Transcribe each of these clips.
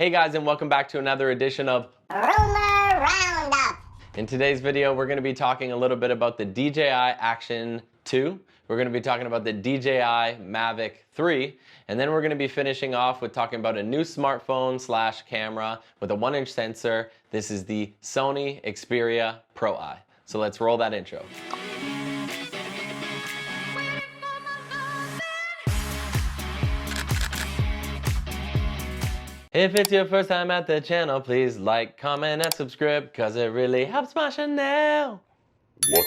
Hey guys, and welcome back to another edition of Rumour Roundup. In today's video, we're going to be talking a little bit about the DJI Action 2. We're going to be talking about the DJI Mavic 3. And then we're going to be finishing off with talking about a new smartphone slash camera with a 1-inch sensor. This is the Sony Xperia Pro I. So let's roll that intro. If it's your first time at the channel, please like, comment, and subscribe, because it really helps my channel. What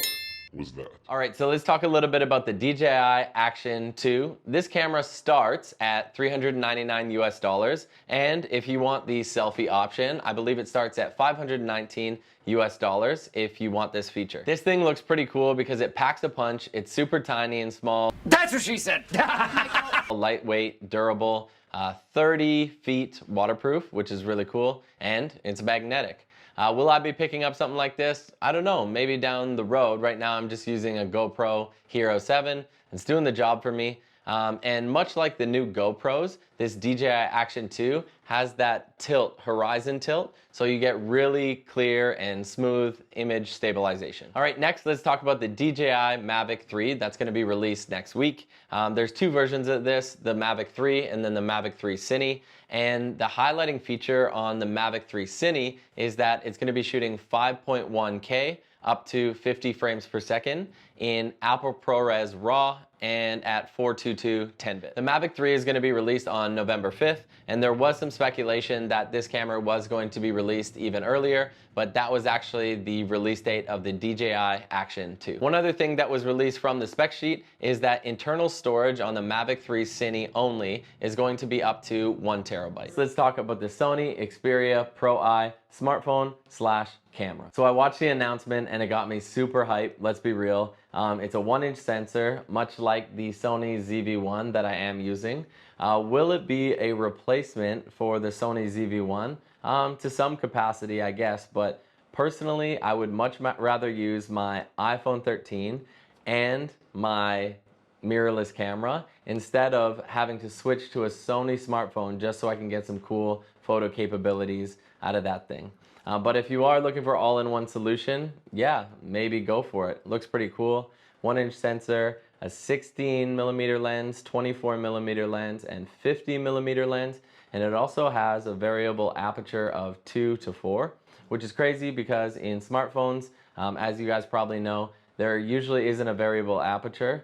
was that? All right, so let's talk a little bit about the DJI Action 2. This camera starts at $399 US, and if you want the selfie option, I believe it starts at $519 US if you want this feature. This thing looks pretty cool because it packs a punch. It's super tiny and small. That's what she said. Lightweight, durable, 30 feet waterproof, which is really cool, and it's magnetic. Will I be picking up something like this? I don't know, maybe down the road. Right now I'm just using a GoPro Hero 7. It's doing the job for me. And much like the new GoPros, this DJI Action 2 has that tilt, horizon tilt, so you get really clear and smooth image stabilization. All right, next let's talk about the DJI Mavic 3 that's going to be released next week. There's two versions of this, the Mavic 3 and then the Mavic 3 Cine. And the highlighting feature on the Mavic 3 Cine is that it's going to be shooting 5.1K up to 50 frames per second in Apple ProRes RAW and at 422 10-bit. The Mavic 3 is going to be released on November 5th, and there was some speculation that this camera was going to be released even earlier, but that was actually the release date of the DJI Action 2. One other thing that was released from the spec sheet is that internal storage on the Mavic 3 Cine only is going to be up to 1 terabyte. So let's talk about the Sony Xperia Pro I smartphone slash camera. So I watched the announcement and it got me super hyped, let's be real. It's a 1-inch sensor, much like the Sony ZV-1 that I am using. Will it be a replacement for the Sony ZV-1? To some capacity, I guess, but personally, I would much rather use my iPhone 13 and my mirrorless camera instead of having to switch to a Sony smartphone just so I can get some cool photo capabilities out of that thing. But if you are looking for all-in-one solution, yeah, maybe go for it. Looks pretty cool. 1-inch sensor, a 16mm lens, 24mm lens, and 50mm lens. And it also has a variable aperture of 2 to 4, which is crazy because in smartphones, as you guys probably know, there usually isn't a variable aperture.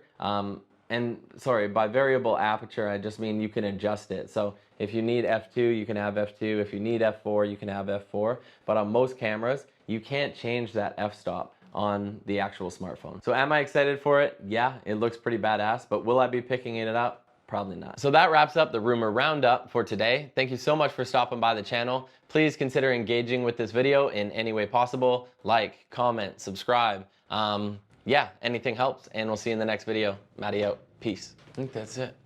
And sorry, by variable aperture, I just mean you can adjust it. So if you need f2, you can have f2. If you need f4, you can have f4. But on most cameras, you can't change that f-stop on the actual smartphone. So am I excited for it? Yeah, it looks pretty badass, but will I be picking it up? Probably not. So that wraps up the Rumour Roundup for today. Thank you so much for stopping by the channel. Please consider engaging with this video in any way possible. Like, comment, subscribe. Yeah, anything helps, and we'll see you in the next video. Matty out. Peace. I think that's it.